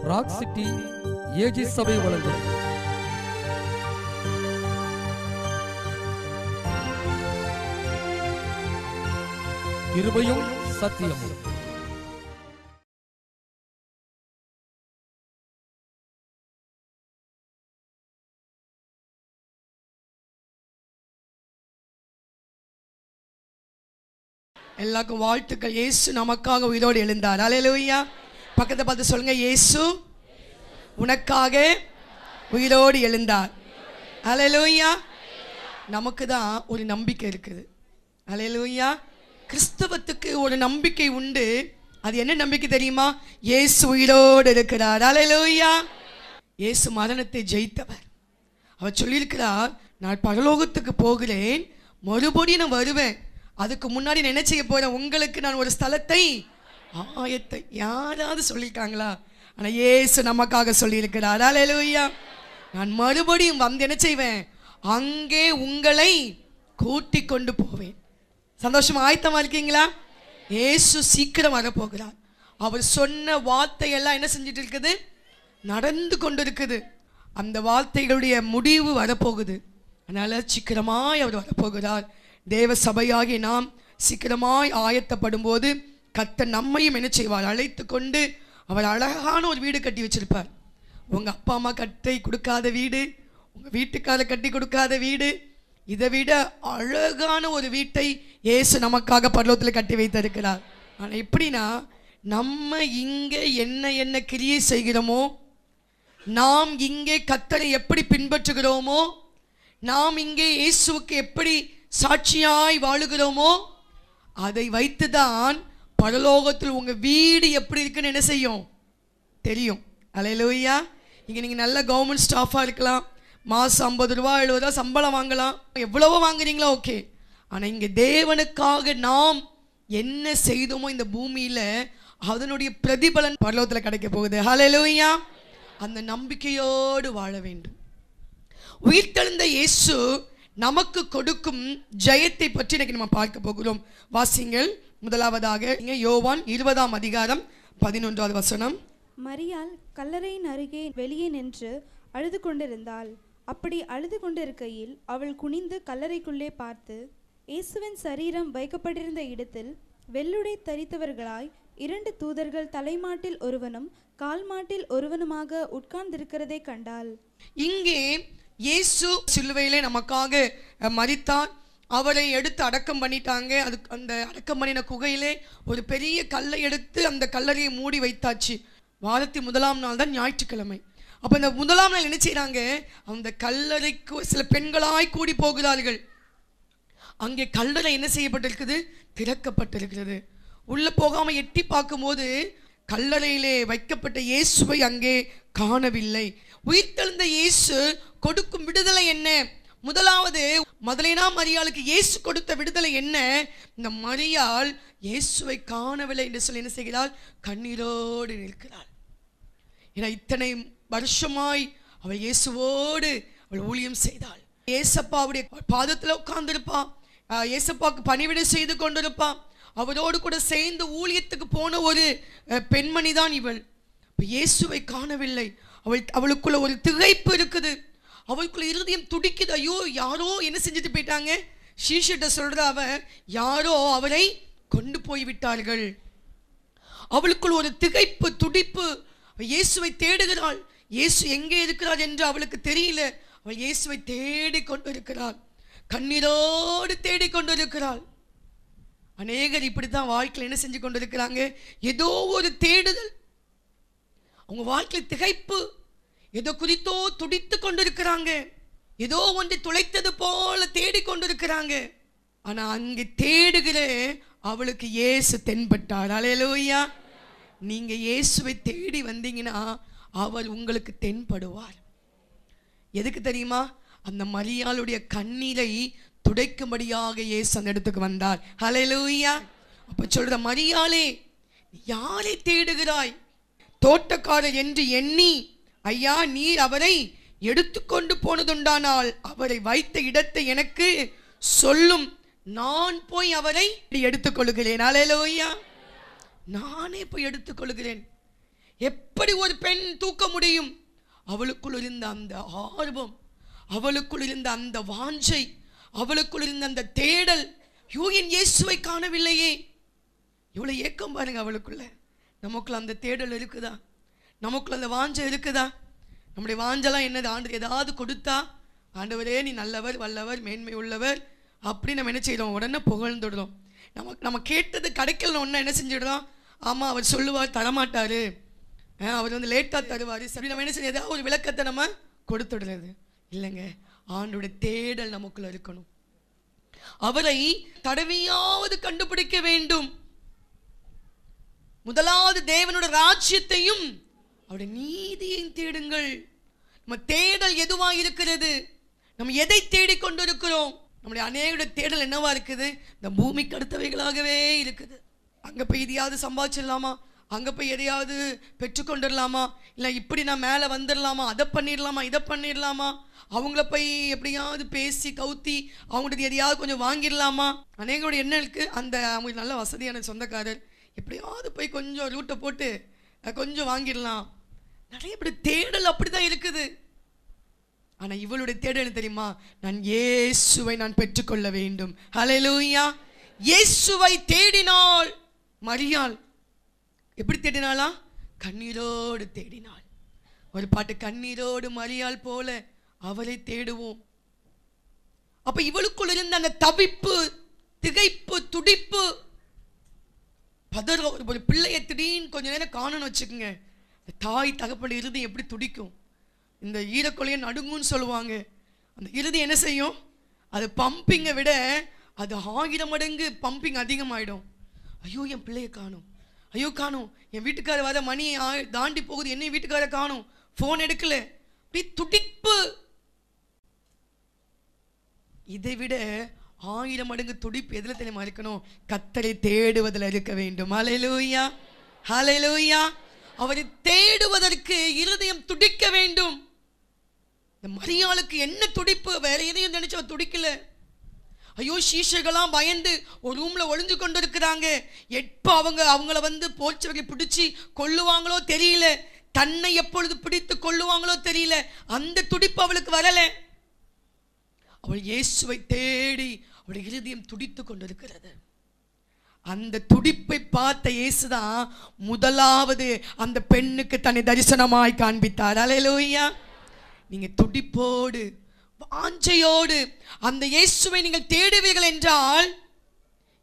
Rock city AG சபை வழங்கும் கிருபையும் சத்தியமும். எல்லாருக்கும் வாழ்த்துக்கள். இயேசு நமக்காக உயிரோடு எழுந்தார். அல்லேலூயா. பக்கத்தை பார்த்து சொல்லுங்க, இயேசு உனக்காக உயிரோடு எழுந்தார். அல்லேலூயா. நமக்கு தான் ஒரு நம்பிக்கை இருக்குது. அல்லேலூயா. கிறிஸ்தவத்துக்கு ஒரு நம்பிக்கை உண்டு. அது என்ன நம்பிக்கை தெரியுமா? இயேசு உயிரோடு இருக்கிறார். அல்லேலூயா. இயேசு மரணத்தை ஜெயித்தவர். அவர் சொல்லியிருக்கிறார், நான் பரலோகத்துக்கு போகிறேன், மறுபடியும் நான் வருவேன், அதுக்கு முன்னாடி நான் என்ன செய்ய போறேன், உங்களுக்கு நான் ஒரு ஸ்தலத்தை ஆயத்தை. யாராவது சொல்லியிருக்காங்களா? ஆனால் இயேசு நமக்காக சொல்லியிருக்கிறார். அல்லேலூயா. நான் மறுபடியும் வந்து என்ன செய்வேன், அங்கே உங்களை கூட்டி கொண்டு போவேன். சந்தோஷமா ஆயத்தமா இருக்கீங்களா? இயேசு சீக்கிரம் வரப்போகிறார். அவர் சொன்ன வார்த்தையெல்லாம் என்ன செஞ்சுட்டு இருக்குது, நடந்து கொண்டு இருக்குது. அந்த வார்த்தைகளுடைய முடிவு வரப்போகுது. அதனால சீக்கிரமாய் அவர் வரப்போகிறார். தேவ சபையாகி நாம் சீக்கிரமாய் ஆயத்தப்படும் போது கர்த்தர் நம்மையும் என்ன செய்வார், அழைத்து கொண்டு அவர் அழகான ஒரு வீடு கட்டி வச்சிருப்பார். உங்கள் அப்பா அம்மா கட்டி கொடுக்காத வீடு, உங்கள் வீட்டுக்காரர் கட்டி கொடுக்காத வீடு, இதை விட அழகான ஒரு வீட்டை இயேசு நமக்காக பரலோகத்தில் கட்டி வைத்திருக்கிறார். ஆனால் எப்படின்னா, நம்ம இங்கே என்ன கிரியை செய்கிறோமோ, நாம் இங்கே கர்த்தரை எப்படி பின்பற்றுகிறோமோ, நாம் இங்கே இயேசுவுக்கு எப்படி சாட்சியாய் வாழுகிறோமோ, அதை வைத்துதான் பரலோகத்தில் உங்க வீடு எப்படி இருக்குன்னு என்ன செய்யும், தெரியும். அல்லேலூயா. இங்கே நீங்கள் நல்ல கவர்மெண்ட் ஸ்டாஃபாக இருக்கலாம், மாதம் 50 ரூபா 70 ரூபா சம்பளம் வாங்கலாம், எவ்வளவோ வாங்குறீங்களோ ஓகே. ஆனால் இங்கே தேவனுக்காக நாம் என்ன செய்தோமோ இந்த பூமியில், அதனுடைய பிரதிபலன் பரலோகத்தில் கிடைக்க போகுது. அல்லேலூயா. அந்த நம்பிக்கையோடு வாழ வேண்டும். உயிர்த்தெழுந்த இயேசு நமக்கு கொடுக்கும் ஜெயத்தை பற்றி இன்னைக்கு நம்ம பார்க்க போகிறோம். வாசிங்கள். முதலாவதாக யோவான் 20ஆம் அதிகாரம் 11வது வசனம். மரியாள் கல்லறையின் அருகே வெளியே நின்று அழுது கொண்டிருந்தாள். அப்படி அழுது கொண்டிருக்கையில் அவள் குனிந்து கல்லறைக்குள்ளே பார்த்து, இயேசுவின் சரீரம் வைக்கப்பட்டிருந்த இடத்தில் வெள்ளுடை தரித்தவர்களாய் 2 தூதர்கள் தலைமாட்டில் ஒருவனும் கால்மாட்டில் ஒருவனுமாக உட்கார்ந்திருக்கிறதை கண்டாள். இங்கே இயேசு சிலுவையிலே நமக்காக மரித்தார். அவரை எடுத்து அடக்கம் பண்ணிட்டாங்க. அந்த அடக்கம் பண்ணின குகையிலே ஒரு பெரிய கல்லை எடுத்து அந்த கல்லறையை மூடி வைத்தாச்சு. வாரத்தின் முதலாம் நாள் தான் ஞாயிற்றுக்கிழமை. அப்போ இந்த முதலாம் நாள் என்ன செய்கிறாங்க, அந்த கல்லறைக்கு சில பெண்களாய் கூடி போகிறார்கள். அங்கே கல்லறை என்ன செய்யப்பட்டிருக்குது, திறக்கப்பட்டிருக்கிறது. உள்ளே போகாமல் எட்டி பார்க்கும்போது கல்லறையிலே வைக்கப்பட்ட இயேசுவை அங்கே காணவில்லை. உயிர்த்தெழுந்த இயேசு கொடுக்கும் விடுதலை என்ன? முதலாவது, மதலேனா மரியாளுக்கு இயேசு கொடுத்த விடுதலை என்ன? இந்த மரியாள் இயேசுவை காணவில்லை என்று சொல்லி என்ன செய்கிறாள், கண்ணீரோடு நிற்கிறாள். ஏன்னா இத்தனை வருஷமாய் அவள் இயேசுவோடு அவள் ஊழியம் செய்தாள். ஏசப்பாவுடைய பாதத்தில் உட்கார்ந்திருப்பா, ஏசப்பாவுக்கு பணிவிடை செய்து கொண்டிருப்பா, அவரோடு கூட சேர்ந்து ஊழியத்துக்கு போன ஒரு பெண்மணி தான் இவள். இயேசுவை காணவில்லை. அவளுக்குள்ள ஒரு திகைப்பு இருக்குது. அவளுக்குள்ள இருதயம் துடிக்குது. ஐயோ, யாரோ என்ன செஞ்சுட்டு போயிட்டாங்க. சீஷிட்ட சொல்ற, அவ யாரோ அவரை கொண்டு போய் விட்டார்கள். அவளுக்குள் ஒரு திகைப்பு, துடிப்பு. இயேசுவை தேடுகிறாள். இயேசு எங்கே இருக்கிறார் என்று அவளுக்கு தெரியல. அவள் இயேசுவை தேடி கொண்டு இருக்கிறாள், கண்ணீரோடு தேடி கொண்டு இருக்கிறாள். அநேகர் இப்படித்தான் வாழ்க்கையில் என்ன செஞ்சு கொண்டு இருக்கிறாங்க, ஏதோ ஒரு தேடுதல், அவங்க வாழ்க்கையில் திகைப்பு, ஏதோ குறித்தோ துடித்து கொண்டிருக்கிறாங்க, ஏதோ ஒன்றை துளைத்தது போல தேடிக்கொண்டிருக்கிறாங்க. ஆனா அங்கே தேடுகிற அவளுக்கு இயேசு தென்பட்டார். அல்லேலூயா. நீங்க இயேசுவை தேடி வந்தீங்கன்னா அவர் உங்களுக்கு தென்படுவார். எதுக்கு தெரியுமா? அந்த மரியாளுடைய கண்ணீரை துடைக்கும்படியாக இயேசு அந்த இடத்துக்கு வந்தார். அல்லேலூயா. அப்ப சொல்ற, மரியாளே, யாரை தேடுகிறாய்? தோட்டக்காரர் என்று எண்ணி, ஐயா, நீர் அவரை எடுத்துக்கொண்டு போனதுண்டானால் அவரை வைத்த இடத்தை எனக்கு சொல்லும், நான் போய் அவரை எடுத்துக்கொள்கிறேன். அல்லேலூயா. நானே போய் எடுத்துக்கொள்கிறேன். எப்படி ஒரு பெண் தூக்க முடியும்? அவளுக்குள் இருந்த அந்த ஆர்வம், அவளுக்குள் இருந்த அந்த வாஞ்சை, அவளுக்குள் இருந்த அந்த தேடல். என் இயேசுவை காணவில்லையே, இவ்வளவு ஏக்கம் பாருங்க அவளுக்குள்ள. நமக்குள்ள அந்த தேடல் இருக்குதா? நமக்குள்ள அந்த வாஞ்சை இருக்குதா? நம்முடைய வாஞ்செல்லாம் என்னது? ஆண்டு ஏதாவது கொடுத்தா, ஆண்டவரே நீ நல்லவர், வல்லவர், மேன்மை உள்ளவர் அப்படி நம்ம என்ன செய்யறோம்? உடனே புகழ்ந்துடுறோம். நம்ம கேட்டது கிடைக்கல ஒன்று என்ன செஞ்சிடுறோம்? ஆமாம், அவர் சொல்லுவார், தரமாட்டாரு, அவர் வந்து லேட்டாக தருவார், சரி நம்ம என்ன செய்ய ஏதாவது ஒரு விளக்கத்தை நம்ம கொடுத்துடுறது இல்லைங்க. ஆண்டோடைய தேடல் நமக்குள்ள இருக்கணும். அவரை தடவையாவது கண்டுபிடிக்க வேண்டும். முதலாவது தேவனோட ராஜ்யத்தையும் அவருடைய நீதியையும் தேடுங்கள். நம்ம தேடல் எதுவா இருக்கிறது? நம்ம எதை தேடிக்கொண்டு இருக்கிறோம்? நம்முடைய அநேகருடைய தேடல் என்னவா இருக்குது? இந்த பூமிக்கு அடுத்தவைகளாகவே இருக்குது. அங்கே போய் எதையாவது சம்பாதிச்சிடலாமா, அங்கே போய் எதையாவது பெற்றுக்கொண்டுடலாமா, இல்லை இப்படி நான் மேலே வந்துடலாமா, அதை பண்ணிடலாமா, இதை பண்ணிடலாமா, அவங்கள போய் எப்படியாவது பேசி கவுத்தி அவங்கள்ட்ட எதையாவது கொஞ்சம் வாங்கிடலாமா. அநேகருடைய என்ன இருக்குது? அந்த அவங்களுக்கு நல்ல வசதியான சொந்தக்காரர், எப்படியாவது போய் கொஞ்சம் ரூட்டை போட்டு கொஞ்சம் வாங்கிடலாம். நிறைய இப்படி தேடல் அப்படி தான் இருக்குது. ஆனால் இவளுடைய தேடல் என்ன தெரியுமா? நான் இயேசுவை நான் பெற்றுக்கொள்ள வேண்டும். ஹல்லேலூயா. இயேசுவை தேடினாள் மரியாள். எப்படி தேடினாளா? கண்ணீரோடு தேடினாள். ஒரு பாட்டு, கண்ணீரோடு மரியாள் போல அவரை தேடுவோம். அப்ப இவளுக்குள் இருந்த அந்த தவிப்பு, திகைப்பு, துடிப்பு, பதற. ஒரு பிள்ளையை திடீர்னு கொஞ்ச நேரம் காணணும்னு வச்சுக்கோங்க, தாய் தகப்பன் இறுதி எப்படி துடிக்கும்? இந்த ஈரக்கொலையை நடுங்குன்னு சொல்லுவாங்க. அந்த இறுதி என்ன செய்யும்? அது பம்பிங்கை விட அது 1000 மடங்கு பம்பிங் அதிகமாயிடும். ஐயோ என் பிள்ளையை காணும், ஐயோ காணும், என் வீட்டுக்கார வர மணி தாண்டி போகுது, என்ன வீட்டுக்கார காணும், ஃபோன் எடுக்கல, அப்படி துடிப்பு. இதை விட 1000 மடங்கு துடிப்பு எதுல தெரியுமா இருக்கணும்? கர்த்தரை தேடுவதில் இருக்க வேண்டும். ஹல்லேலூயா, ஹல்லேலூயா. அவரை தேடுவதற்கு இருதயம் துடிக்க வேண்டும். இந்த மரியாளுக்கு என்ன துடிப்பு? வேற எதையும் நினைச்சு அவ துடிக்கல. ஐயோ, சீஷர்களாம் பயந்து ஒரு ரூம்ல ஒளிஞ்சு கொண்டு இருக்கிறாங்க. எப்ப அவங்கள வந்து போச்சவங்க பிடிச்சி கொல்லுவாங்களோ தெரியல, தன்னை எப்பொழுது பிடித்து கொல்லுவாங்களோ தெரியல. அந்த துடிப்பு அவளுக்கு வரல. அவள் இயேசுவை தேடி அவளுடைய இருதயம் துடித்து கொண்டிருக்கிறது. அந்த துடிப்பை பார்த்த இயேசுதான் முதலாவது அந்த பெண்ணுக்கு தன்னை தரிசனமாய் காண்பித்தார். ஹல்லேலூயா. நீங்க துடிப்போடு வாஞ்சையோடு அந்த இயேசுவை நீங்கள் தேடுவீர்கள் என்றால்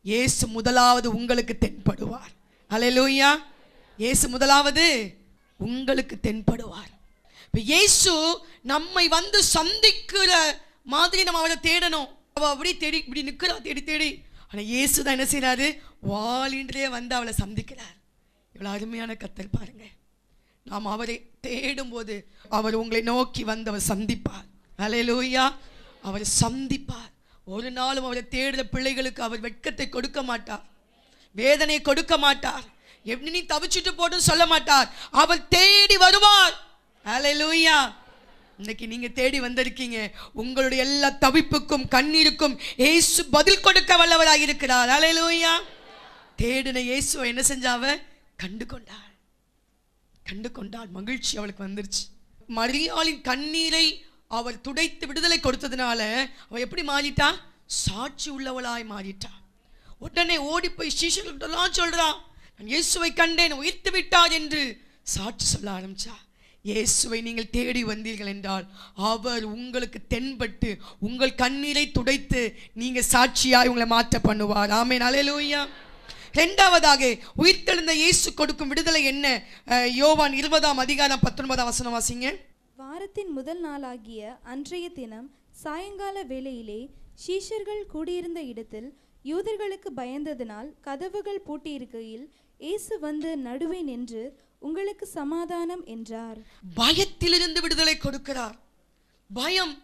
இயேசு முதலாவது உங்களுக்கு தென்படுவார். ஹல்லேலூயா. இயேசு முதலாவது உங்களுக்கு தென்படுவார். இயேசு நம்மை வந்து சந்திக்கிற மாதிரி நம்ம அவரை தேடணும். அவ அப்படி தேடி இப்படி நிற்கிறா, தேடி தேடி. ஆனால் இயேசு தான் என்ன செய்யறாரு? வாலின்றே வந்து அவளை சந்திக்கிறார். இவ்வளோ அருமையான கர்த்தர் பாருங்க. நாம் அவரை தேடும் போது அவர் உங்களை நோக்கி வந்து அவர் சந்திப்பார். ஹல்லேலூயா. அவர் சந்திப்பார். ஒரு நாளும் அவரை தேடுற பிள்ளைகளுக்கு அவர் வெட்கத்தை கொடுக்க மாட்டார், வேதனை கொடுக்க மாட்டார், எப்படி நீ தவிச்சிட்டு போட்டு சொல்ல மாட்டார். அவர் தேடி வருவார். ஹல்லேலூயா. இன்னைக்கு நீங்க தேடி வந்திருக்கீங்க. உங்களுடைய எல்லா தவிப்புக்கும் கண்ணீருக்கும் இயேசு பதில் கொடுக்க வல்லவராக இருக்கிறார். ஹல்லேலூயா. தேடின இயேசுவை என்ன செஞ்சாவ? கண்டு கொண்டாள். மகிழ்ச்சி அவளுக்கு வந்துருச்சு. மரியாளின் கண்ணீரை அவர் துடைத்து விடுதலை கொடுத்ததுனால அவள் எப்படி மாறிட்டா? சாட்சி உள்ளவளாய் மாறிட்டா. உடனே ஓடி போய் சீஷர்கள்ட்டெல்லாம் சொல்றா, நான் இயேசுவை கண்டேன், உயிர்த்து விட்டார் என்று சாட்சி சொல்ல ஆரம்பிச்சா. இயேசுவை நீங்கள் தேடி வந்தீர்கள் என்றால் அவர் உங்களுக்கு தென்பட்டு உங்கள் கண்ணீரை துடைத்து நீங்க சாட்சியாய் உங்களை மாற்ற பண்ணுவார். ஆமென். ஹல்லேலூயா. இரண்டாவதாக உயிர்த்தெழுந்த இயேசு கொடுக்கும் விடுதலை என்ன? யோவான் 20ஆம் அதிகாரம் 19ஆம் வசனம் வாசிங்க. வாரத்தின் முதல் நாளாகிய அன்றைய தினம் சாயங்கால வேளையிலே சீஷர்கள் கூடியிருந்த இடத்தில் யூதர்களுக்கு பயந்ததினால் கதவுகள் பூட்டியிருக்கையில் இயேசு வந்து நடுவே நின்று, உங்களுக்கு சமாதானம் என்றார். பயத்திலிருந்து விடுதலை கொடுக்கிறார். பயம்,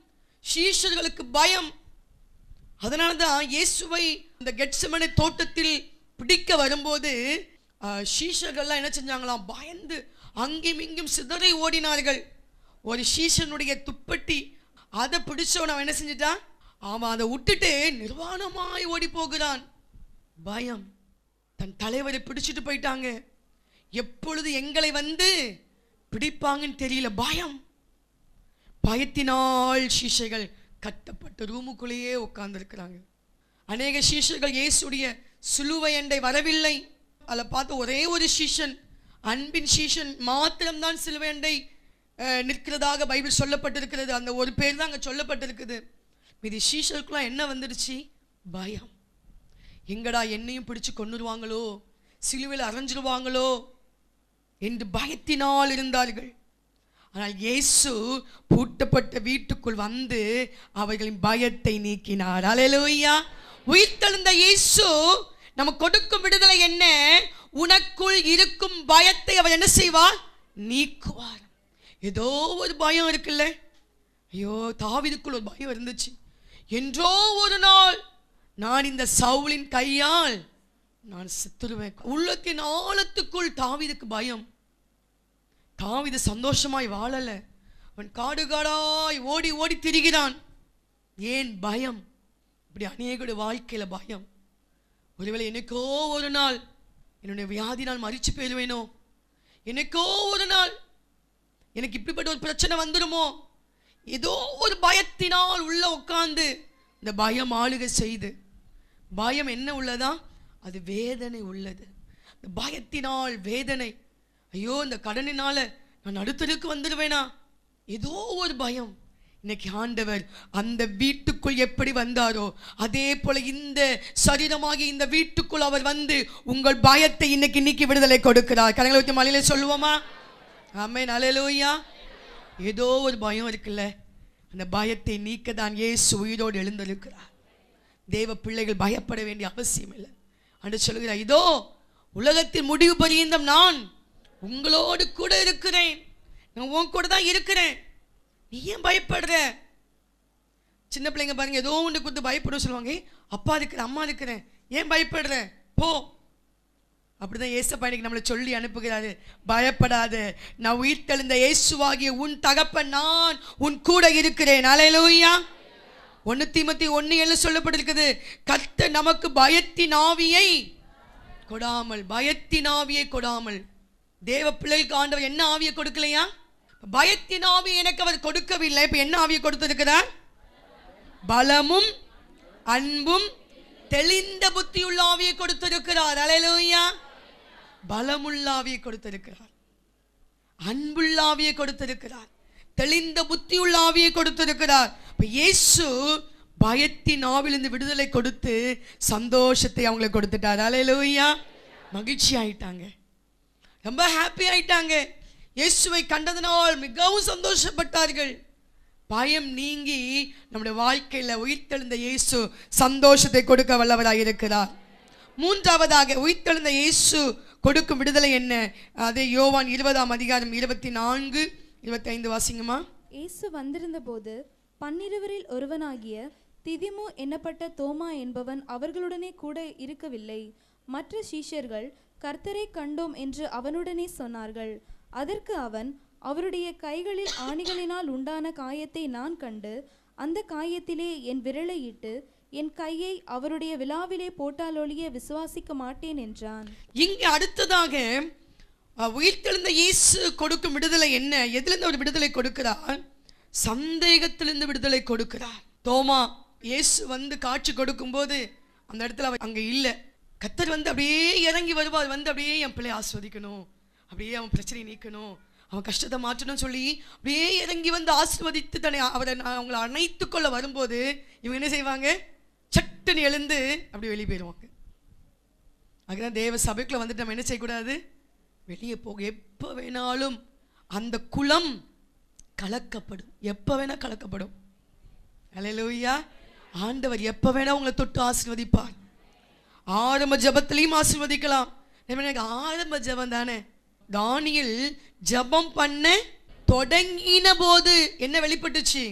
சீஷர்களுக்கு பயம். அதனால்தான் இயேசுவை இந்த கெத்செமனே தோட்டத்தில் பிடிக்க வரும்போது சீஷர்கள்லாம் என்ன செஞ்சாங்களாம்? பயந்து அங்கேயும் இங்கும் சிதறி ஓடினார்கள். ஒரு சீஷனுடைய துப்பட்டி அதை பிடிச்சவன் அவன் என்ன செஞ்சிட்டான்? அவன் அதை விட்டுட்டு நிர்வாணமாய் ஓடி போகிறான். பயம். தன் தலைவரை பிடிச்சிட்டு போயிட்டாங்க. எப்பொழுது எங்களை வந்து பிடிப்பாங்கன்னு தெரியல. பயத்தினால் சீஷைகள் கட்டப்பட்ட ரூமுக்குள்ளேயே உட்கார்ந்துருக்கிறாங்க. அநேக சீஷர்கள் இயேசுடைய சிலுவை அண்டை வரவில்லை. அதில் பார்த்து ஒரே ஒரு சீஷன், அன்பின் சீஷன் மாத்திரம்தான் சிலுவை அண்டை நிற்கிறதாக பைபிள் சொல்லப்பட்டிருக்கிறது. அந்த ஒரு பேர் தான் அங்கே சொல்லப்பட்டிருக்குது. மீதி சீஷருக்குலாம் என்ன வந்துடுச்சு? பயம். எங்கடா என்னையும் பிடிச்சு கொன்னுருவாங்களோ, சிலுவையில் அரைஞ்சிருவாங்களோ என்று பயத்தினால் இருந்தார்கள். ஆனால் இயேசு பூட்டப்பட்ட வீட்டுக்குள் வந்து அவர்களின் பயத்தை நீக்கினார். அல்லேலூயா. உயிர்த்தெழுந்த இயேசு நமக்கு கொடுக்கும் விடுதலை என்ன? உனக்குள் இருக்கும் பயத்தை அவர் என்ன செய்வார்? நீக்குவார். ஏதோ ஒரு பயம் இருக்குல்ல, ஐயோ தாவீதுக்குள் ஒரு பயம் இருந்துச்சு. என்றோ ஒரு நாள் நான் இந்த சவுலின் கையால் நான் செத்துருவேன். உள்ளத்தின் ஆழத்துக்குள் தாவீதுக்கு பயம். தாவீது சந்தோஷமாய் வாழல. அவன் காடு காடாய் ஓடி ஓடி திரிகிறான். ஏன்? பயம். இப்படி அநேகருடைய வாழ்க்கையில பயம். ஒருவேளை எனக்கோ ஒரு நாள் என்னுடைய வியாதி நான் மரிச்சு போயிடுவேனோ, எனக்கோ ஒரு நாள் எனக்கு இப்படிப்பட்ட ஒரு பிரச்சனை வந்துடுமோ, ஏதோ ஒரு பயத்தினால் உள்ள உட்கார்ந்து இந்த பயம் ஆளுகை செய்து. பயம் என்ன உள்ளதா? அது வேதனை உள்ளது. இந்த பயத்தினால் வேதனை. ஐயோ இந்த கடனினால நான் அடுத்ததுக்கு வந்துடுவேனா, ஏதோ ஒரு பயம். இன்னைக்கு ஆண்டவர் அந்த வீட்டுக்குள் எப்படி வந்தாரோ அதே போல இந்த சரீரமாகி இந்த வீட்டுக்குள் அவர் வந்து உங்கள் பயத்தை இன்னைக்கு நீக்கி விடுதலை கொடுக்கிறார். கரங்களை வைத்து மலையில சொல்லுவோமா? ஆமென். அல்லேலூயா. ஏதோ ஒரு பயம் இருக்குல்ல, அந்த பயத்தை நீக்க தான் இயேசு உயிரோடு எழுந்திருக்கிறார். தேவ பிள்ளைகள் பயப்பட வேண்டிய அவசியம் இல்லை. ஆண்டவர் சொல்கிறார், இதோ உலகத்தின் முடிவு பரியந்தம் நான் உங்களோடு கூட இருக்கிறேன். நான் உன் கூட தான் இருக்கிறேன். நீ ஏன் பயப்படுற? சின்ன பிள்ளைங்க பாருங்க, ஏதோ ஒன்று கொடுத்து பயப்படும் சொல்லுவாங்க. அப்பா இருக்கிறேன், அம்மா இருக்கிறேன், ஏன் பயப்படுற? போ. அப்படிதான் ஏசப்பா இன்னைக்கு நம்மளை சொல்லி அனுப்புகிறாரு. பயப்படாத, நான் உயிர்த்தெழுந்த இயேசுவாகிய உன் தகப்பன் நான் உன் கூட இருக்கிறேன். அல்லேலூயா. 1 தீமோத்தேயு 1:7 சொல்லப்பட்டிருக்குது, கர்த்தர் நமக்கு பயத்தின் ஆவியை கொடாமல், பயத்தின் ஆவியை கொடாமல். தேவ பிள்ளைக்கு ஆண்டவர் என்ன ஆவியை கொடுக்கலையா? பயத்தின் ஆவியை எனக்கு அவர் கொடுக்கவில்லை. இப்ப என்ன ஆவியை கொடுத்திருக்கிறார்? பலமும் அன்பும் தெளிந்த புத்தியுள்ள ஆவியை கொடுத்திருக்கிறார். அல்லேலூயா. பலமுள்ள ஆவியை கொடுத்திருக்கிறார், அன்புள்ள ஆவியை கொடுத்திருக்கிறார், தெளிந்த புத்தியுள்ள ஆவியை கொடுத்திருக்கிறார். இப்ப இயேசு பயத்தின் ஆவிலிருந்து விடுதலை கொடுத்து சந்தோஷத்தை அவங்களுக்கு கொடுத்துட்டார். அல்லேலூயா. மகிழ்ச்சி ஆயிட்டாங்க, ரொம்ப ஹாப்பி ஆயிட்டாங்க. இயேசுவை கண்டதனால் மிகவும் சந்தோஷப்பட்டார்கள். பயம் நீங்கி நம்முடைய வாழ்க்கையில் உயிர்த்தெழுந்த இயேசு சந்தோஷத்தை கொடுக்க வல்லவராக இருக்கிறார். மூன்றாவதாக உயிர்த்தெழுந்த இயேசு கொடுக்கும் விடுதலை என்ன? அதே யோவான் 20:24-25 வாசிங்கம்மா. இயேசு வந்திருந்த போது 12 ஒருவனாகிய திதிமு என்னப்பட்ட தோமா என்பவன் அவர்களுடனே கூட இருக்கவில்லை. மற்ற சீஷர்கள் கர்த்தரை கண்டோம் என்று அவனுடனே சொன்னார்கள். அதற்கு அவன், அவருடைய கைகளில் ஆணிகளினால் உண்டான காயத்தை நான் கண்டு அந்த காயத்திலே என் விரலை இட்டு என் கையை அவருடைய விலாவிலே போட்டாலொழிய விசுவாசிக்க மாட்டேன் என்றான். இங்கே அடுத்ததாக உயிர்த்தெழுந்த இயேசு கொடுக்கும் விடுதலை என்ன? எதிலிருந்து ஒரு விடுதலை கொடுக்கிறார்? சந்தேகத்திலிருந்து விடுதலை கொடுக்கிறார். தோமா இயேசு வந்து காட்சி கொடுக்கும் போது அந்த இடத்துல அங்க இல்லை. கர்த்தர் வந்து அப்படியே இறங்கி வருவார். வந்து அப்படியே என் பிள்ளையை ஆஸ்வதிக்கணும், அப்படியே அவன் பிரச்சனையை நீக்கணும், அவன் கஷ்டத்தை மாற்றணும்னு சொல்லி அப்படியே இறங்கி வந்து ஆசீர்வதித்து தன்னை அவங்களை அணைத்து கொள்ள வரும்போது இவங்க என்ன செய்வாங்க? சட்டுன்னு எழுந்து அப்படி வெளியே போயிடுவாங்க. அதுதான் தேவ சபைக்குள்ள வந்துட்டு நம்ம என்ன செய்யக்கூடாது? வெளியே போக. எப்போ வேணாலும் அந்த குளம் கலக்கப்படும், எப்போ வேணா கலக்கப்படும். அல்லேலூயா. ஆண்டவர் எப்போ வேணா உங்களை தொட்டு ஆசீர்வதிப்பார். ஆரம்ப ஜபத்திலையும் ஆசீர்வதிக்கலாம். எனக்கு ஆரம்ப ஜபம் தானே. தானியேல் ஜபம் பண்ண தொடங்கின போது என்ன வெளிப்பட்டுச்சு?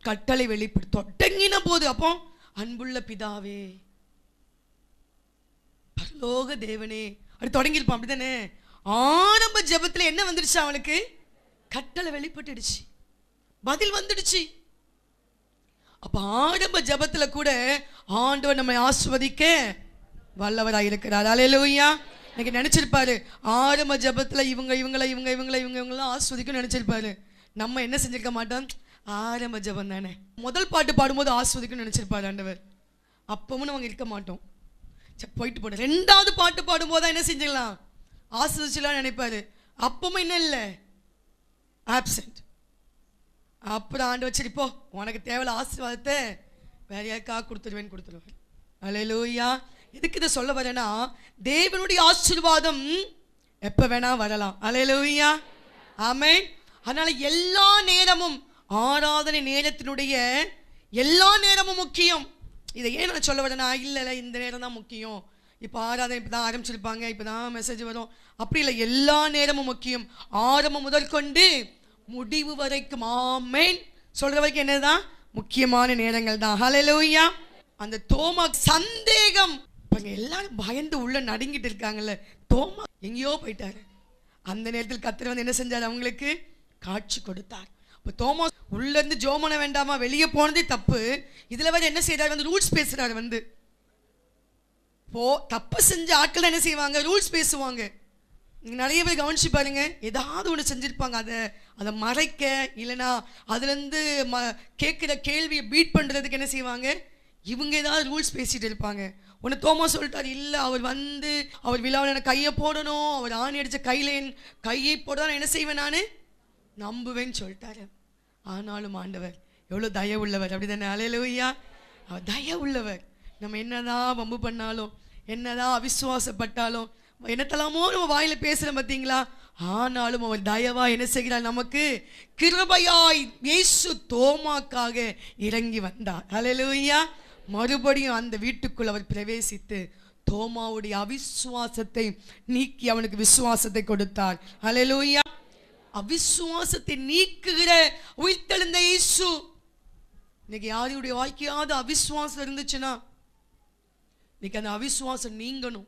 கட்டளை வெளிப்பட்டு தொடங்கின போது. அப்போ அன்புள்ள பிதாவே, பரலோக தேவனே அப்படி தொடங்கியிருப்பான். அப்படித்தானே? ஆரம்ப ஜபத்துல என்ன வந்துடுச்சு? அவனுக்கு கட்டளை வெளிப்பட்டுடுச்சு, பதில் வந்துடுச்சு. அப்ப ஆரம்ப ஜபத்துல கூட ஆண்டவர் நம்மை ஆஸ்வதிக்க வல்லவராய் இருக்கிறார். அல்லேலூயா. இன்னைக்கு நினைச்சிருப்பாரு ஆரம்ப ஜபத்துல இவங்களாம் ஆஸ்வதிக்கணும்னு நினைச்சிருப்பாரு. நம்ம என்ன செஞ்சிருக்க மாட்டோம், ஆரம்ப ஜபம் தானே, முதல் பாட்டு பாடும்போது ஆஸ்வதிக்கணும்னு நினைச்சிருப்பாரு ஆண்டவர். அப்பவும் நம்ம இருக்க மாட்டோம், போயிட்டு போட. ரெண்டாவது பாட்டு பாடும்போது தான் என்ன செஞ்சிடலாம், ஆஸ்வதிச்சுலாம் நினைப்பாரு. அப்பவும் என்ன இல்லை, ஆப்சென்ட். அப்புறம் ஆண்டவர் சரி போ, உனக்கு தேவையில்ல ஆசீர்வாதத்தை வேற யாருக்காக கொடுத்துருவேன். அல்லேலூயா. எதுக்கு இதை சொல்ல வரேன்னா, தேவனுடைய ஆசீர்வாதம் எப்ப வேணா வரலாம். அல்லேலூயா, ஆமென். அதனால எல்லா நேரமும், ஆராதனை நேரத்தினுடைய எல்லா நேரமும் முக்கியம். இதை ஏன் நான் சொல்ல வரேன்னா, இல்லை இந்த நேரம் தான் முக்கியம், இப்போ ஆராதனை இப்போ தான் ஆரம்பிச்சிருப்பாங்க, இப்போ தான் மெசேஜ் வரும், அப்படி இல்லை. எல்லா நேரமும் முக்கியம், ஆரம்பம் முதற்கொண்டு முடிவு வரைக்கும். ஆமென். சொல்ற வரைக்கும் என்னதான் முக்கியமான நேரங்கள் தான். ஹல்லேலூயா. அந்த தோமா சந்தேகம், எல்லாரும் பயந்து உள்ள நடுங்கிட்டு இருக்காங்கல்ல, தோமா எங்கேயோ போயிட்டாரு. அந்த நேரத்தில் கர்த்தர் வந்து என்ன செஞ்சார், அவங்களுக்கு காட்சி கொடுத்தார். இப்போ தோமா உள்ள இருந்து ஜெபம் பண்ண வேண்டாமா, வெளியே போனதே தப்பு. இதுல வேற என்ன செய்யறாரு, வந்து ரூல்ஸ் பேசுறாரு. வந்து தப்பு செஞ்ச ஆட்கள் என்ன செய்வாங்க, ரூல்ஸ் பேசுவாங்க. நீங்க நிறைய பேர் கவனிச்சு பாருங்க, ஏதாவது ஒன்று செஞ்சிருப்பாங்க, அதை மறைக்க, இல்லைன்னா அதுல இருந்து கேட்கிற கேள்வியை பீட் பண்றதுக்கு என்ன செய்வாங்க, இவங்க ஏதாவது ரூல்ஸ் பேசிட்டு இருப்பாங்க. ஒன்று தோமா சொல்லிட்டார், இல்லை அவர் வந்து அவர் விழாவில் எனக்கு கையை போடணும், அவர் ஆணி அடித்த கையை போட என்ன செய்வேன் நான் நம்புவேன்னு சொல்லிட்டாரு. ஆனாலும் ஆண்டவர் எவ்வளோ தயவு உள்ளவர், அப்படி தானே. அல்லேலூயா. அவர் தயவு உள்ளவர். நம்ம என்னதான் வம்பு பண்ணாலும், என்னதான் அவிசுவாசப்பட்டாலும், என்னத்தெல்லாமோ நம்ம வாயில பேசுகிறோம் பார்த்தீங்களா, ஆனாலும் அவர் தயவா என்ன செய்கிறார், நமக்கு கிருபையாய் இயேசு தோமாக்காக இறங்கி வந்தார். அல்லேலூயா. மறுபடியும் அந்த வீட்டுக்குள் அவர் பிரவேசித்து தோமாவுடைய அவிசுவாசத்தை நீக்கி அவனுக்கு விசுவாசத்தை கொடுத்தார். அல்லேலூயா. அவிசுவாசத்தை நீக்குகிற உயிர்த்தெழுந்த இயேசு. இன்னைக்கு யாருடைய வாழ்க்கையாவது அவிசுவாசம் இருந்துச்சுன்னா இன்னைக்கு அந்த அவிசுவாசம் நீங்கணும்.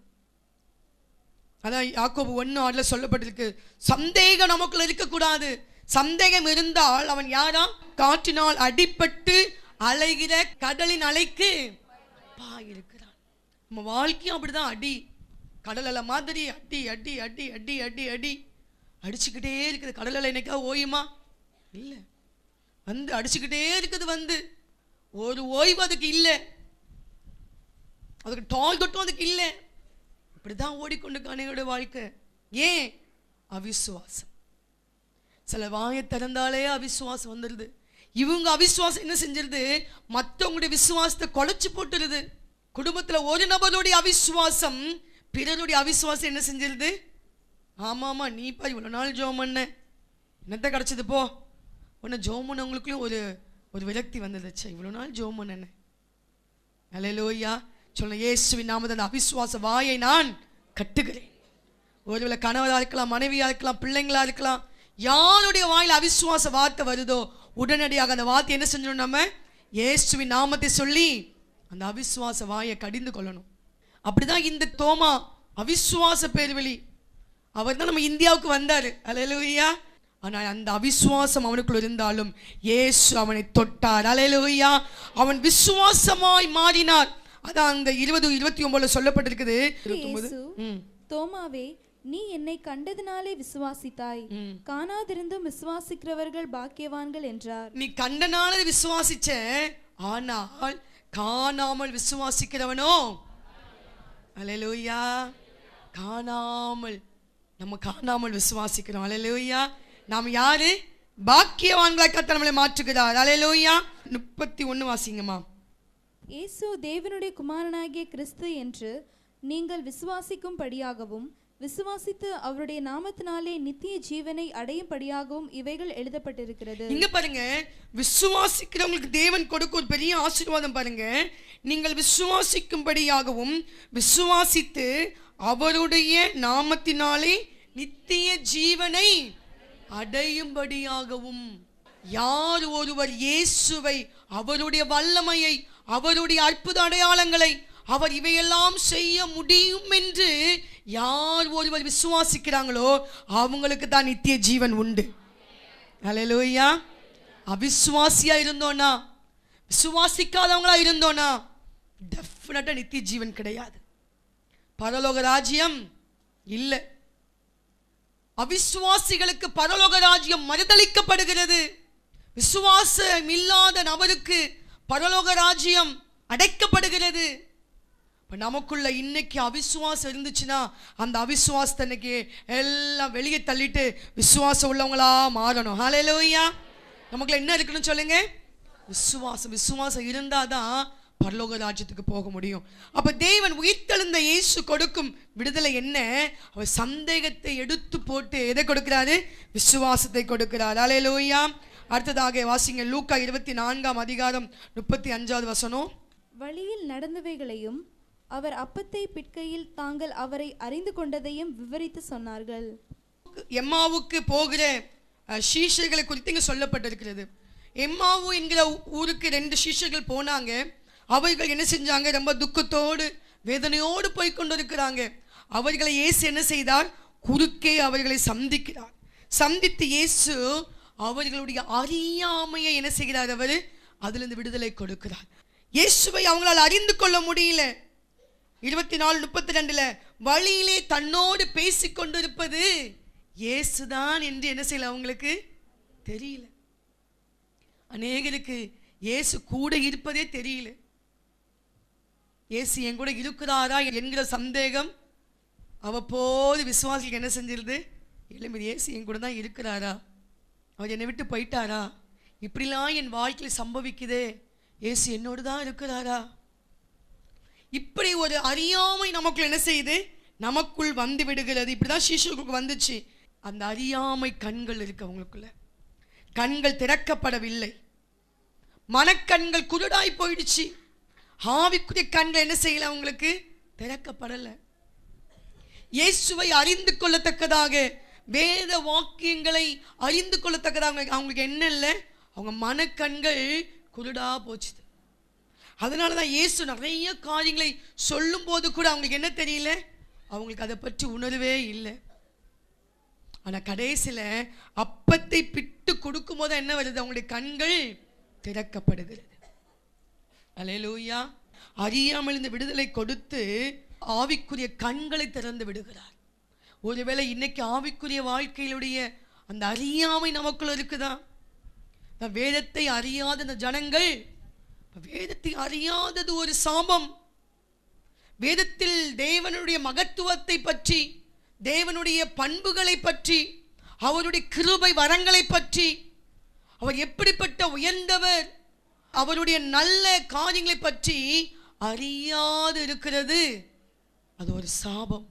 அதான் யாக்கோபு 1:6 சொல்லப்பட்டிருக்கு, சந்தேகம் நமக்குள்ள இருக்கக்கூடாது. சந்தேகம் இருந்தால் அவன் யாரா, காற்றினால் அடிபட்டு அலைகிற கடலின் அலைக்கு பாயிருக்கிறான். நம்ம வாழ்க்கையும் அப்படிதான், அடி கடல் அலை மாதிரி அடி அடி அடி அடி அடி அடி அடிச்சுக்கிட்டே இருக்குது. கடல் அலை என்னைக்கா ஓயுமா, இல்லை, வந்து அடிச்சுக்கிட்டே இருக்குது. வந்து ஒரு ஓய்வு அதுக்கு இல்லை, அதுக்கு டார்கெட்டும் அதுக்கு இல்லை. இப்படிதான் ஓடிக்கொண்டிருக்கான என்னோட வாழ்க்கை. ஏன், அவிசுவாசம். சில வாயை திறந்தாலே அவிசுவாசம் வந்துடுது. இவங்க அவிசுவாசம் என்ன செஞ்சிருது, மற்றவங்களுடைய விசுவாசத்தை குலைச்சு போட்டுருது. குடும்பத்துல ஒரு நபருடைய அவிசுவாசம் பிறருடைய அவிசுவாசம் என்ன செஞ்சிருது, ஆமாமா நீ பாரு இவ்வளவு நாள் ஜெபம் பண்ண, என்னத்த கிடைச்சது போ. உன்னை ஜெபம் பண்ணவங்களுக்குள்ளயும் ஒரு விரக்தி வந்துடுச்சு, இவ்வளவு நாள் ஜெபம் பண்ண. அல்லேலூயா. சொல்ல, இயேசுவின் நாமத்தில் அந்த அவிசுவாச வாயை நான் கட்டுகிறேன். ஒருவேளை கணவராக இருக்கலாம், மனைவியா இருக்கலாம், பிள்ளைங்களா இருக்கலாம், யாருடைய வாயில் அவிசுவாச வார்த்தை வருதோ உடனடியாக அந்த வார்த்தை என்ன செஞ்சணும், நம்ம இயேசுவின் நாமத்தை சொல்லி அந்த அவிசுவாச வாயை கடிந்து கொள்ளணும். அப்படிதான் இந்த தோமா அவிசுவாச பேர்வழி, அவர் தான் நம்ம இந்தியாவுக்கு வந்தாரு. அல்லேலூயா. ஆனால் அந்த அவிசுவாசம் அவனுக்குள் இருந்தாலும் இயேசு அவனை தொட்டார். அல்லேலூயா. அவன் விசுவாசமாய் மாறினார். அதான் அந்த 20:29 சொல்லப்பட்டிருக்குது. தோமாவே, நீ என்னை கண்டதினாலே விசுவாசித்தாய், காணாதிருந்தும் விசுவாசிக்கிறவர்கள் பாக்கியவான்கள் என்றார். நீ கண்டனால விசுவாசிச்ச, ஆனால் காணாமல் விசுவாசிக்கிறவனோ, அல்லேலூயா, காணாமல், நம்ம காணாமல் விசுவாசிக்கிறோம். அல்லேலூயா. நாம் யாரு, பாக்கியவான்களாய் கர்த்தர் நம்மளை மாற்றுகிறார். அல்லேலூயா. 31 வாசிங்கம்மா. இயேசு தேவனுடைய குமாரனாகிய கிறிஸ்து என்று நீங்கள் விசுவாசிக்கும்படியாகவும் விசுவாசித்து அவருடைய நாமத்தினாலே நித்திய ஜீவனை அடையும்படியாகவும் இவைகள் எழுதப்பட்டிருக்கிறது. இங்க பாருங்க, விசுவாசிக்கிறவங்களுக்கு தேவன் கொடுக்க ஒரு பெரிய ஆசீர்வாதம் பாருங்க. நீங்கள் விசுவாசிக்கும்படியாகவும் விசுவாசித்து அவருடைய நாமத்தினாலே நித்திய ஜீவனை அடையும்படியாகவும். யார் ஒருவர் இயேசுவை, அவருடைய வல்லமையை, அவருடைய அற்புத அடையாளங்களை, அவர் இவையெல்லாம் செய்ய முடியும் என்று யார் ஒருவர் விசுவாசிக்கிறாங்களோ அவங்களுக்கு தான் நித்திய ஜீவன் உண்டு. அல்லேலூயா. அவிசுவாசியா இருந்தோன்னா, விசுவாசிக்காதவங்களா இருந்தோன்னா டெஃபினட்டா நித்திய ஜீவன் கிடையாது. பரலோக ராஜ்யம் இல்லை. அவிசுவாசிகளுக்கு பரலோக ராஜ்யம் மறுதளிக்கப்படுகிறது. விசுவாசம் இல்லாத நபருக்கு பரலோக ராஜ்யம் அடைக்கப்படுகிறது. நமக்குள்ள இன்னைக்கு அவிசுவாசம் இருந்துச்சுன்னா அந்த அவிசுவாசத்தை இன்னைக்கு எல்லாம் வெளியே தள்ளிட்டு விசுவாசம் உள்ளவங்களா மாறணும். ஹல்லேலூயா. நமக்குள்ள என்ன இருக்குன்னு சொல்லுங்க, விசுவாசம். விசுவாசம் இருந்தாதான் பரலோக ராஜ்யத்துக்கு போக முடியும். அப்ப தேவன் உயிர்த்தெழுந்த இயேசு கொடுக்கும் விடுதலை என்ன? அவர் சந்தேகத்தை எடுத்து போட்டு எதை கொடுக்கிறாரு? விசுவாசத்தை கொடுக்கிறார். ஹல்லேலூயா. அடுத்ததாக வாசிங்க லூக்கா 24 அதிகாரம் 35 வசனம். வழியில் நடந்தவைகளையும் அவர் அப்பத்தை பிட்கையில் தாங்கள் அவரை அறிந்து கொண்டதையும் விவரித்து சொன்னார்கள். எம்மாவுக்கு போகிற சீஷர்களை குறித்து இங்கே சொல்லப்பட்டிருக்கிறது. எம்மாவு என்கிற ஊருக்கு 2 சீஷர்கள் போனாங்க. அவர்கள் என்ன செஞ்சாங்க? ரொம்ப துக்கத்தோடு வேதனையோடு போய் கொண்டிருக்கிறாங்க. அவர்களை இயேசு என்ன செய்தார்? குறுக்கே அவர்களை சந்திக்கிறார். சந்தித்து இயேசு அவர்களுடைய அறியாமையை என்ன செய்கிறார்? அவர் அதிலிருந்து விடுதலை கொடுக்கிறார். இயேசுவை அவங்களால் அறிந்து கொள்ள முடியல. 24:32 வழியிலே தன்னோடு பேசிக்கொண்டிருப்பது இயேசுதான் என்று என்ன செய்யல அவங்களுக்கு தெரியல. அநேகருக்கு இயேசு கூட இருப்பதே தெரியல. இயேசு என் கூட இருக்கிறாரா என்கிற சந்தேகம் அவ்வப்போது விசுவாசிக்கு என்ன செஞ்சிருது? இல்லை, இயேசு என் கூட தான் இருக்கிறாரா, அவர் என்னை விட்டு போயிட்டாரா, இப்படிலாம் என் வாழ்க்கையில் சம்பவிக்குதே, இயேசு என்னோடு தான் இருக்கிறாரா? இப்படி ஒரு அறியாமை நமக்குள்ள என்ன செய்யுது? நமக்குள் வந்து விடுகிறது. இப்படிதான் சீஷர்களுக்கு வந்துச்சு. அந்த அறியாமை கண்கள் இருக்கு அவங்களுக்குள்ள. கண்கள் திறக்கப்படவில்லை. மனக்கண்கள் குருடாய் போயிடுச்சு. ஆவிக்குரிய கண்கள் என்ன செய்யல? அவங்களுக்கு திறக்கப்படல. இயேசுவை அறிந்து கொள்ளத்தக்கதாக, வேத வாக்கியங்களை அறிந்து கொள்ளத்தக்கதாக அவங்களுக்கு என்ன இல்லை? அவங்க மனக்கண்கள் குருடா போச்சு. அதனால தான் இயேசு நிறைய காரியங்களை சொல்லும் போது கூட அவங்களுக்கு என்ன தெரியல? அவங்களுக்கு அதை பற்றி உணர்வே இல்லை. ஆனால் கடைசியில் அப்பத்தை பிட்டு கொடுக்கும் போது என்ன வருது? அவங்களுடைய கண்கள் திறக்கப்படுகிறது. அல்லேலூயா. அறியாமல் இந்த விடுதலை கொடுத்து ஆவிக்குரிய கண்களை திறந்து விடுகிறார். ஒருவேளை இன்னைக்கு ஆவிக்குரிய வாழ்க்கையிலுடைய அந்த அறியாமை நமக்குள்ள இருக்குதா? வேதத்தை அறியாத இந்த ஜனங்கள், வேதத்தை அறியாதது ஒரு சாபம். வேதத்தில் தேவனுடைய மகத்துவத்தை பற்றி, தேவனுடைய பண்புகளை பற்றி, அவருடைய கிருபை வரங்களை பற்றி, அவர் எப்படிப்பட்ட உயர்ந்தவர், அவருடைய நல்ல காரியங்களை பற்றி அறியாது இருக்கிறது. அது ஒரு சாபம்.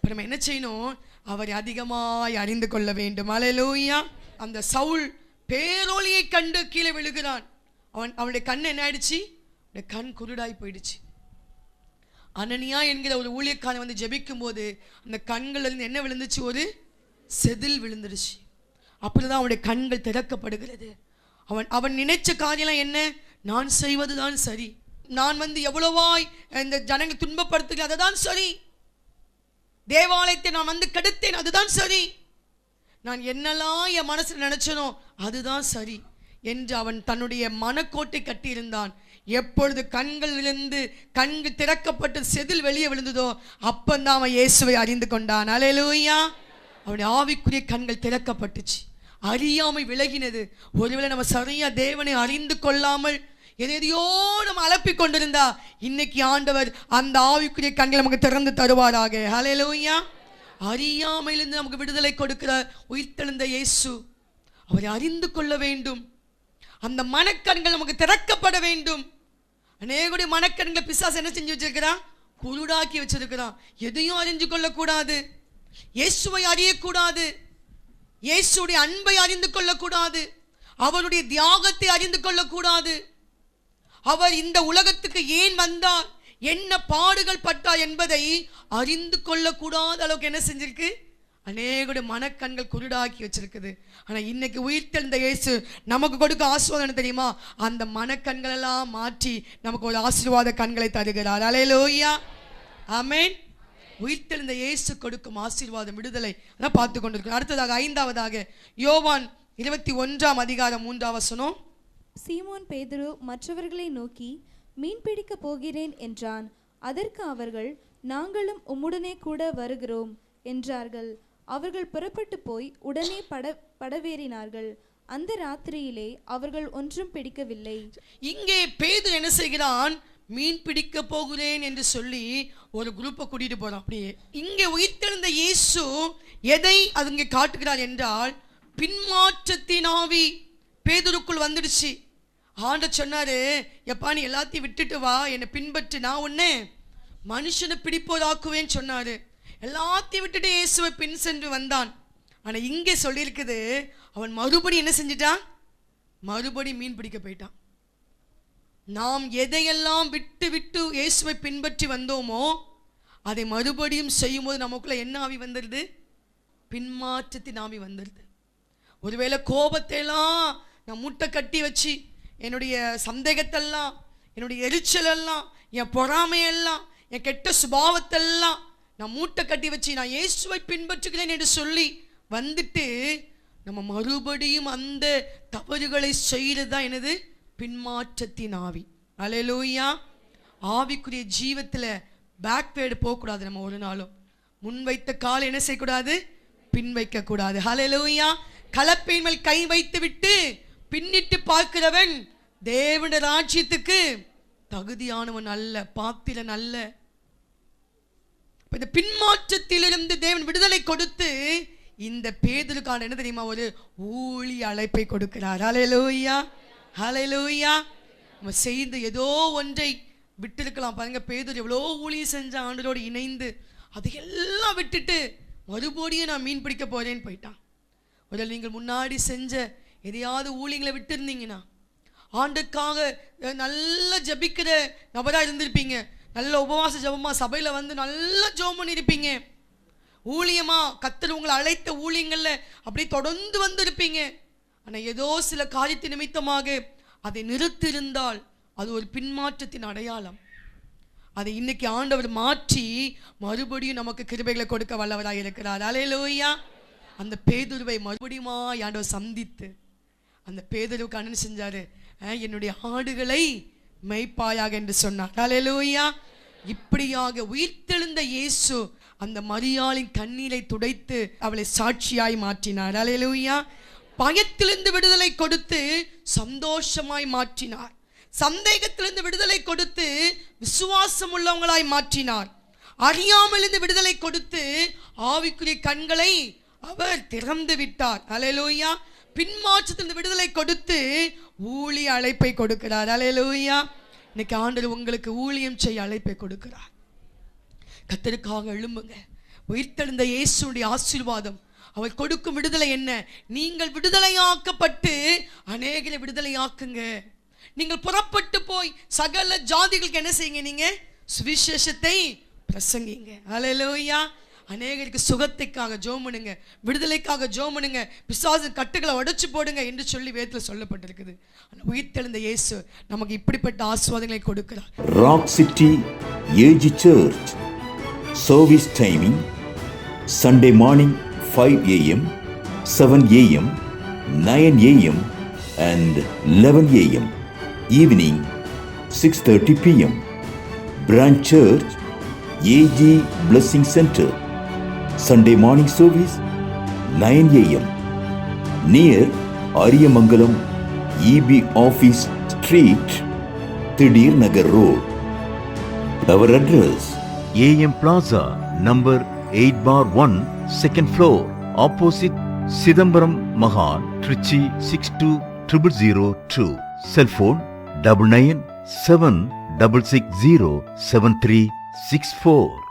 நம்ம என்ன செய்யணும்? அவரை அதிகமாய் அறிந்து கொள்ள வேண்டும். அல்லேலூயா. அந்த சவுல் பேரொளியை கண்டு கீழே விழுகிறான். அவனுடைய கண் என்ன ஆயிடுச்சு? கண் குருடாய் போயிடுச்சு. அனனியா என்கிற ஒரு ஊழியக்காரன் வந்து ஜெபிக்கும் போது அந்த கண்கள் இருந்து என்ன விழுந்துச்சு? ஒரு செதில் விழுந்துருச்சு. அப்படிதான் அவனுடைய கண்கள் திறக்கப்படுகிறது. அவன் நினைச்ச காரியம்லாம் என்ன? நான் செய்வதுதான் சரி, நான் வந்து எவ்வளவாய் இந்த ஜனங்களை துன்பப்படுத்துகிறேன் அதுதான் சரி, தேவாலயத்தை நான் வந்து கெடுத்தேன் அதுதான் சரி, நான் என்னெல்லாம் என் மனசில் நினைச்சனோ அதுதான் சரி என்று அவன் தன்னுடைய மனக்கோட்டை கட்டியிருந்தான். எப்பொழுது கண்களிலிருந்து கண்கள் திறக்கப்பட்டு செதில் வெளியே விழுந்ததோ அப்பந்தான் அவன் இயேசுவை அறிந்து கொண்டான். அல்லேலூயா. அவனுடைய ஆவிக்குரிய கண்கள் திறக்கப்பட்டுச்சு. அறியாமை விலகினது. ஒருவேளை நம்ம சரியா தேவனை அறிந்து கொள்ளாமல் எதையோ நம்ம அலப்பிக் கொண்டிருந்தா இன்னைக்கு ஆண்டவர் அந்த ஆவிக்குரிய கண்களை நமக்கு திறந்து தருவாராக. ஹல்லேலூயா. அறியாமையிலிருந்து நமக்கு விடுதலை கொடுக்கிற உயிர்த்தெழுந்த இயேசு, அவரை அறிந்து கொள்ள வேண்டும். அந்த மனக்கண்கள் நமக்கு திறக்கப்பட வேண்டும். அநேகருடைய மனக்கண்களை பிசாசு என்ன செஞ்சு வச்சிருக்கிறான்? குருடாக்கி வச்சிருக்கிறான். எதையும் அறிந்து கொள்ளக்கூடாது, இயேசுவை அறியக்கூடாது, இயேசுடைய அன்பை அறிந்து கொள்ளக்கூடாது, அவருடைய தியாகத்தை அறிந்து கொள்ளக்கூடாது, அவர் இந்த உலகத்துக்கு ஏன் வந்தார், என்ன பாடுகள் பட்டார் என்பதை அறிந்து கொள்ளக்கூடாத அளவுக்கு என்ன செஞ்சிருக்கு? அநேகருடைய மனக்கண்கள் குருடாக்கி வச்சிருக்குது. ஆனால் இன்னைக்கு உயிர்த்தெழுந்த இயேசு நமக்கு கொடுக்க ஆசீர்வாதம் தெரியுமா? அந்த மனக்கண்கள் எல்லாம் மாற்றி நமக்கு ஒரு ஆசீர்வாத கண்களை தருகிறார். அல்லேலூயா. ஆமென். உயிர்த்தெழுந்த இயேசு கொடுக்கும் ஆசீர்வாதம், விடுதலை அதான் பார்த்து கொண்டிருக்கிறோம். அடுத்ததாக 5வதாக யோவான் 21 அதிகாரம் 3 வசனம். சீமோன் பேதுரு மற்றவர்களை நோக்கி, மீன் பிடிக்க போகிறேன் என்றான். அதற்கு அவர்கள், நாங்களும் உம்முடனே கூட வருகிறோம் என்றார்கள். அவர்கள் புறப்பட்டு போய் உடனே படவேறினார்கள். அந்த ராத்திரியிலே அவர்கள் ஒன்றும் பிடிக்கவில்லை. இங்கே பேதுரு என்ன செய்கிறான்? மீன் பிடிக்க போகிறேன் என்று சொல்லி ஒரு குரூப்பை கூட்டிட்டு போறான். அப்படியே இங்கே உயிர்த்தெழுந்த இயேசு எதை அதுங்க காட்டுகிறார் என்றால், பின்மாற்றத்தின் ஆவி பேதுருக்குள் வந்துடுச்சு. ஆண்டவர் சொன்னாரு, எப்பா நீ எல்லாத்தையும் விட்டுட்டு வா, என்னை பின்பற்று, நான் உன்னை மனுஷனை பிடிப்போதாக்குவேன்னு சொன்னாரு. எல்லாத்தையும் விட்டுட்டு இயேசுவை பின் சென்று வந்தான். ஆனா இங்கே சொல்லியிருக்குது, அவன் மறுபடி என்ன செஞ்சிட்டான்? மறுபடி மீன் பிடிக்க போயிட்டான். நாம் எதையெல்லாம் விட்டு விட்டு இயேசுவை பின்பற்றி வந்தோமோ அதை மறுபடியும் செய்யும்போது நமக்குள்ள என்ன ஆவி வந்துடுது? பின்மாற்றத்தின் ஆவி வந்துடுது. ஒருவேளை கோபத்தையெல்லாம் நான் மூட்டை கட்டி வச்சு, என்னுடைய சந்தேகத்தெல்லாம், என்னுடைய எரிச்சலெல்லாம், என் பொறாமையெல்லாம், என் கெட்ட சுபாவத்தெல்லாம் நான் மூட்டை கட்டி வச்சு நான் இயேசுவை பின்பற்றுகிறேன் என்று சொல்லி வந்துட்டு நம்ம மறுபடியும் அந்த தவறுகளை செய்கிறது தான் என்னது? பின்மாற்றத்தின் ஆவி. அல்லேலூயா. ஆவிக்குரிய ஜீவத்தில் பேக்வேர்டு போகக்கூடாது. நம்ம ஒரு நாளும் முன் வைத்த காலை என்ன செய்யக்கூடாது? பின் வைக்கக்கூடாது. அல்லேலூயா. கலப்பையின் மேல் கை வைத்து விட்டு பின்னிட்டு பார்க்கிறவன் தேவனுடைய ராஜ்யத்துக்கு தகுதியானவன் அல்ல, பாத்திரன் அல்ல. இந்த பின்மாற்றத்திலிருந்து தேவன் விடுதலை கொடுத்து இந்த பேதுருக்கான என்ன தெரியுமா? ஒரு ஊழிய அழைப்பை கொடுக்கிறார். ஹல்லேலூயா, ஹல்லேலூயா. நம்ம செய்து ஏதோ ஒன்றை விட்டிருக்கலாம். பாருங்க, பேதுரு எவ்வளோ ஊழியம் செஞ்ச ஆண்டவரோடு இணைந்து அதையெல்லாம் விட்டுட்டு மறுபடியும் நான் மீன் பிடிக்க போறேன்னு போயிட்டான். முதல்ல நீங்கள் முன்னாடி செஞ்ச எதையாவது ஊழியங்களை விட்டு இருந்தீங்கன்னா, ஆண்டுக்காக நல்லா ஜபிக்கிற நபராக இருந்திருப்பீங்க, நல்ல உபவாச ஜபமா சபையில் வந்து நல்லா ஜெபம் பண்ணியிருப்பீங்க, ஊழியமா கர்த்தர் உங்களை அழைத்த ஊழியங்கள்ல அப்படி தொடர்ந்து வந்திருப்பீங்க. ஆனால் ஏதோ சில காரியத்தின் நிமித்தமாக அதை நிறுத்தியிருந்தால் அது ஒரு பின்மாற்றத்தின் அடையாளம். அதை இன்னைக்கு ஆண்டவர் மாற்றி மறுபடியும் நமக்கு கிருபைகளை கொடுக்க வல்லவராக இருக்கிறார். அல்லேலூயா. அந்த பேதுருவை மறுபடியும் ஆண்டவர் சந்தித்து அந்த பேதுருவுக்கு அண்ணன் செஞ்சாரு, என்னுடைய ஆடுகளை மெய்ப்பாயாக என்று சொன்னார். அல்லேலூயா. இப்படியாக உயிர்த்தெழுந்த இயேசு அந்த மரியாளின் கண்ணீரை துடைத்து அவளை சாட்சியாய் மாற்றினார். அல்லேலூயா. பயத்திலிருந்து விடுதலை கொடுத்து சந்தோஷமாய் மாற்றினார். சந்தேகத்திலிருந்து விடுதலை கொடுத்து விசுவாசம் உள்ளவங்களாய் மாற்றினார். அறியாமலிருந்து விடுதலை கொடுத்து ஆவிக்குரிய கண்களை அவர் திறந்து விட்டார். அல்லேலூயா. பின்மாற்றத்திலிருந்து விடுதலை கொடுத்து ஊழிய அழைப்பை கொடுக்கிறார். அல்லேலூயா. இன்னைக்கு ஆண்டவர் உங்களுக்கு ஊழியம் செய்ய அழைப்பை கொடுக்கிறார். கர்த்தருக்காக எழும்புங்க. உயிர்த்தெழுந்த இயேசுடைய ஆசீர்வாதம், அவர் கொடுக்கும் விடுதலை என்ன? நீங்கள் விடுதலையாக்கப்பட்டு அநேகரை விடுதலையாக்குங்க. நீங்கள் புறப்பட்டு போய் சகல ஜாதிகளுக்கு என்ன செய்யுங்க? நீங்க சுவிசேஷத்தை பிரசங்கிங்க. அல்லேலூயா. அநேகருக்கு சுகத்தைக்காக ஜெபம் பண்ணுங்க, விடுதலைக்காக ஜெபம் பண்ணுங்க, பிசாசின் கட்டுகளை உடைச்சு போடுங்க என்று சொல்லி வேதத்தில் சொல்லப்பட்டிருக்குது. உயிர்த்தெழுந்த இயேசு நமக்கு இப்படிப்பட்ட ஆசீர்வாதங்களை கொடுக்கிறார். Rock city AG church service timing Sunday morning 5 a.m., 7 a.m., 9 a.m. and 11 a.m. Evening 6:30 p.m. Branch Church AG Blessing Center. Sunday morning service 9 a.m. near Ariyamangalam EB Office Street, Thidir Nagar Road. Our address AM Plaza, number 8/1, second floor, opposite Sidambaram Mahal, Trichy 620002. Cell phone 9976607364.